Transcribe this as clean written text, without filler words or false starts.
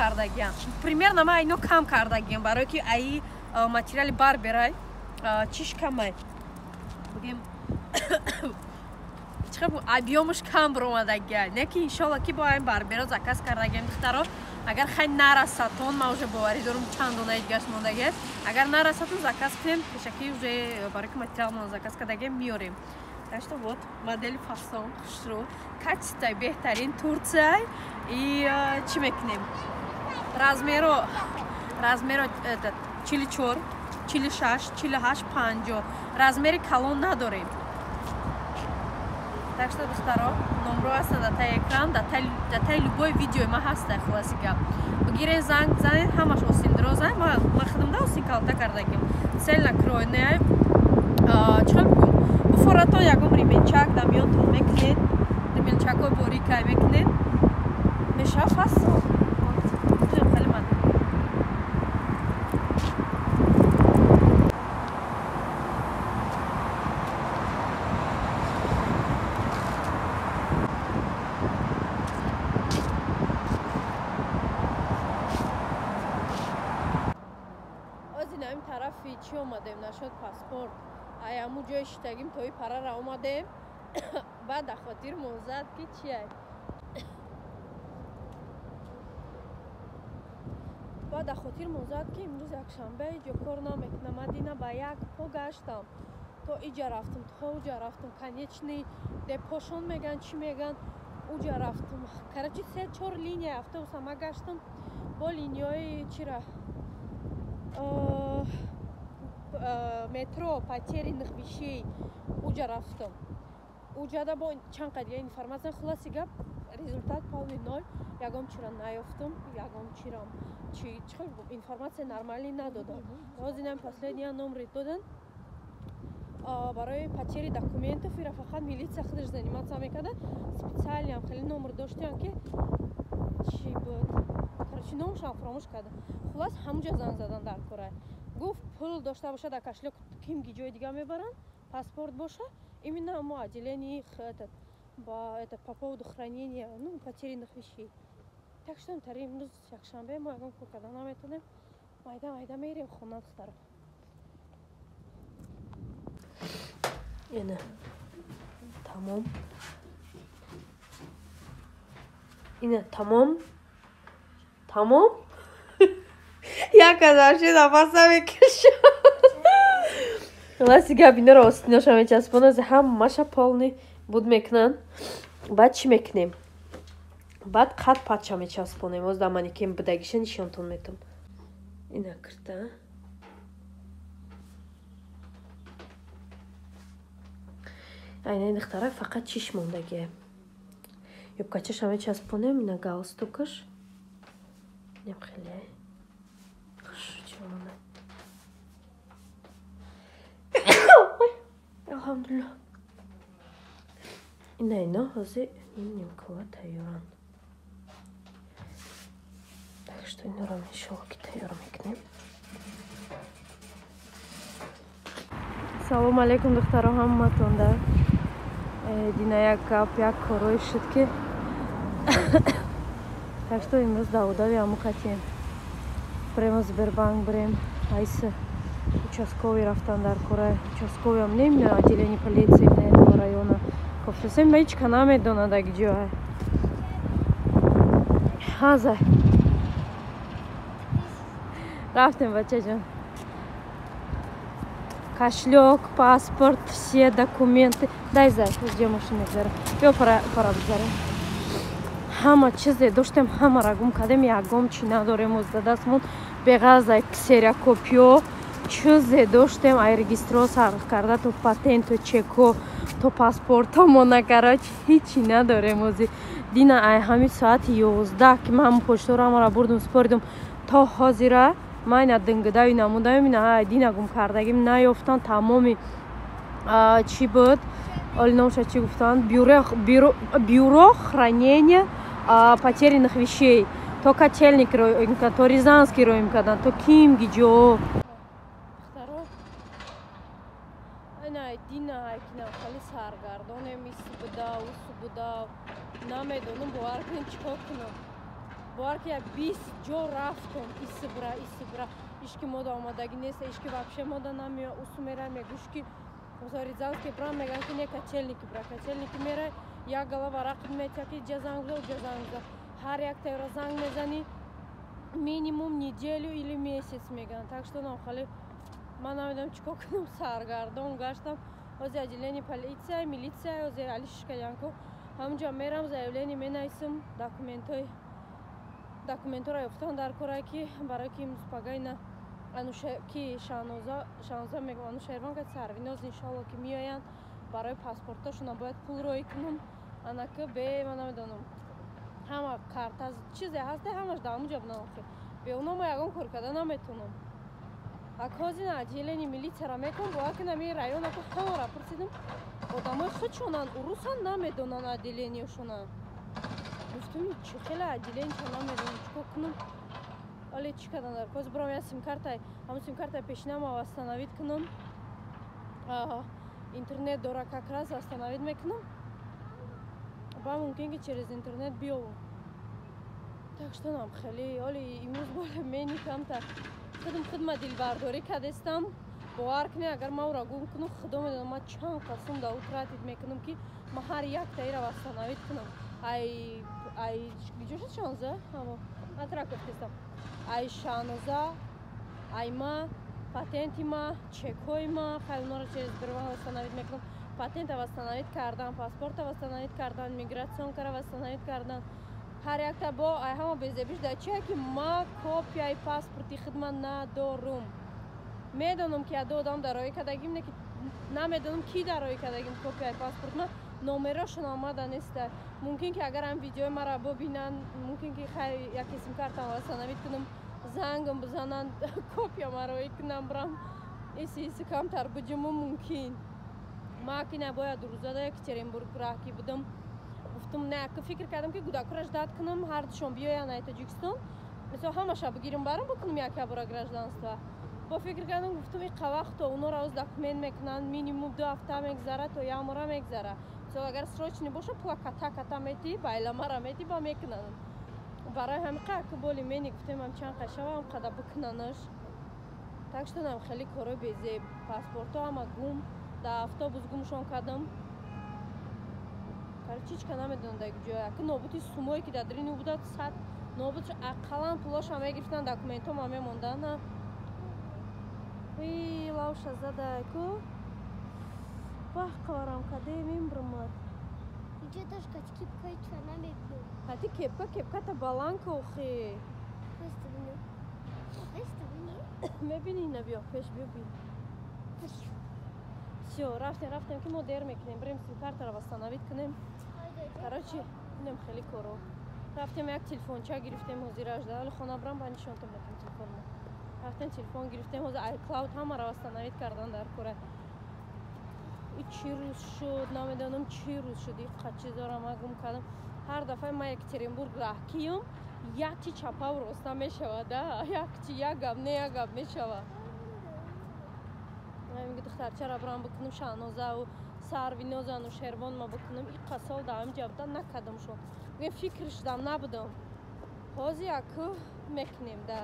кардагиам. Примерно ма ино кам кардагиам, барои ки аи материали бар берай. Чиш камай. Бигем чиқаб объёмш кам бромадагия. Не ки иншалла ки бо айн бар бера заказ кардагиам духтаро. Агар хай нарасатон ма уже бовари дорум чанд дона идгаш мондагия. Агар нарасатон заказ кунем, пешаки уже барои ки материал мон заказ кардагиам миёрем. Так что вот модель фасон хушро качество беҳтарин Турция и чи мекунем размеро этот 44 46 48 50 размери калон надорем. Так что дӯстаро номро ҳаста датаи экран датаи любой видеои ма ҳаста хулоси гап бигирен занг занед ҳамаш осиндиро занг ма хидмда осин калта кардагим цельна кройная чиқар буфоратон ягон рименчак дамёнтон мекунед рименчакҳои борикай мекунед мешава фасон хеле ман аз ин ҳамин тарафи чӣ омадем нашуд паспорт ай ҳамун ҷои шитагим тои парара омадем баъд дахотир мозад ки чиай баъд дахотир мозад ки имрӯз якшанбе ҷо кор намекунам адина ба як по гаштам то иҷа рафтам то уҷа рафтам конечный депошон меган чӣ меган уҷа рафтам короче 3-4 линия автобусама гаштам бо линияҳои чира метро потерянных вещей уҷа рафтам уҷада бо чанд қадига информация хулоси гап результат полный 0 ягон чира наёфтам ягон чирам чи информация нормальный надодам ҳозинам последния номри додан барои потери документов ира фақат милиция худаш заниматься мекарда специальниам хеле номр доштиам ки чи буд короче номшам фаромӯш карда хулас ҳамуҷа занг задан дар кора гуфт пул дошта бошад дар кошелёк кимги ҷои дига мебаранд паспорт боша именно мо отделение по поводу хранения потерянных вещей так что тари имрӯз якшанбе мо ягон кор карда наметонем майда мерем хона духтаро ина тамом ина тамом як азарши нафаса мекашам хулоси гап иноро остиноша мечаспонад ҳамаша полный буд мекунанд баъд чӣ мекунем баъд қад пача мечаспонем оз дар манекен будагиша нишонтон метам ина кирда айнаи духтарак фақат чиш мондагия юбкачаша мечаспонем ина галстукаш инам хеле хушҷона алҳамдулилла ина ҳозир ин нимкова тайёранд так что иноро иншалло ки тайёр мекунем салому алейкум духтаро ҳаматонда дина як гап як корое шуд ки так что имрӯз даводави ҳаму қатием прямо Сбербанк брем айса участковый рафтан дар кора участковиам немина отделение полиции этого района кофтасем ҳечка намедонад аги ҷоа ҳаза рафтем бачаҷон кошелёк паспорт все документы дай зай ҷо машин мегзарам ё пара бизарем ҳама чизе доштем ҳамара гум кардем ягон чӣ надорем озда дастмон беғаза ксерокопиё чизе доштем ай регистрация карда то патенту чеко то паспортомона короче ҳичи надорем ози дина ай ҳамин соати 11 ки ман почторамара бурдум споридум то ҳозира майна дынгидави намудаем ина ай дина гум кардагим наёфтан тамоми чӣ буд олиномша чӣ гуфтанд бюро хранения потерянных вещей то котельникро то рязанскиро им кардан то кимги ҷо дина айкина хали саргардонем ис буда усу буда намедонам бовар кунем чикор кунам бовар ки 20 ҷо рафтам исбра ишки мода омадаги нест ишки вообще мода намея усумера мегӯшки рязанский бран меган ки не качельники бра качельники мера як голова рақд метяки ҷа занг биза ҳар як тевра занг мезани минимум неделю или месяц меган так что нохали ман намедонам чӣ кор кунам саргардон гаштам ози отделение полиция милиция ози али шишкаянко ҳамунҷа мерам заявление менависам документро ёфтан дар кора ки барои ки имрӯз пагайна ки шаҳноза мегӯям анушерванка сарвиноз иншалло ки меоянд барои паспортошона бояд пул рӯй кунам анака бе ман намедонам ҳама карта чизе ҳасте ҳамаш дар ҳамунҷа будам охир бе уно мо ягон кор карда наметонам акҳозина отделение милитсияра мекунам бояд ки нами районако ҳамара пурсидам одамои худшонанд урусан намедонанд отделениешона гуфтам чӣ хеле отделениеша намедонам чӣ кор кунам оле чӣ кардан дар коз бурам я симкартаи ҳамун симкартаи пешинама восстановит кунам интернет дора как раз восстановит мекунам ба мумкин ки через интернет биёвам так что нам хеле оле имрӯз бола мени камта худма дилбардорӣ кардестам бовар кунед агар ма уро гум кунам худо медонам ма чанд қасм да утратит мекунам ки ма ҳар як таира восстановит кунам ай ҷошад шанза атракофтестам ай шаҳноза ай ма патенти ма чекҳои ма хайонора через сбербанк восстановит мекунам патента восстановит кардан паспорта восстановит кардан мигратсионкара восстановит кардан ҳар якта бо ай ҳама безебиш дар чия ки ма копияи паспорти худма надорум медонам ки аду одам дароӣ кардагим не ки намедонам ки дароӣ кардагим копияи паспортма номерошона омада неста мумкин ки агар ҳам видеои мара бубинанд мумкин ки яке симкартам восстановит кунам зангам бизананд копия мароӣ кунам брам иси камтар буҷуму мумкин ма ки набояд рӯзада екатеринбург раҳки будам гуфтам не фикр кардам ки гудакора ждат кунам ҳардушон биёянд ай таҷикистон мисол ҳамаша бигирам барам бикунам яке бора гражданство бо фикр кардам гуфтам иқа вақто онора оз документ мекунанд минимум 2 ҳафта мегзара то ямора мегзара мисол агар срочный боша пула ката мети байламара мети ба мекунанд барои ҳамиқа ака боли мени гуфтам ҳамчанд қашавам қада бикунанаш так что нам хеле корои безеб паспорто ҳама гум дар автобус гумшон кардам карчичка намедонам дар ҷоя ака нобути сумое ки дар дрини будад сад нобутш ақаллан пулоша мегирифтан документома мемондан лавша задайку бахқаварам кадем имбрумар Иҷо дошт кепкаи ча намебиём. Ҳати кепката баланка охи. Мебини набиё пеш биё бин. Всё, рафтем ки мо дер мекунем. Бирем сим-картаро восстановит кунем. Короче, нем хеле коро. Рафтем як телефонча гирифтем ҳозир ажда. Ҳали хона бурам ба нишонтам метам телефонно. Рафтем телефон гирифтем ҳозир iCloud ҳамаро восстановит кардан дар кора. Чӣ рӯз шуд намедонам чӣ рӯз шуд иқа чизора ма гум кардам ҳар дафъа ма екатеринбург раҳ киём якчи чапаву роста мешавад якчи як гап не як гап мешавад мига духтарчара бурам бикунам шаҳнозаву сарвинозу анушервон ма бикунам иқа сол дар ҳамҷа будам накардам шо фикр шудам набудам ҳозир аку мекунем да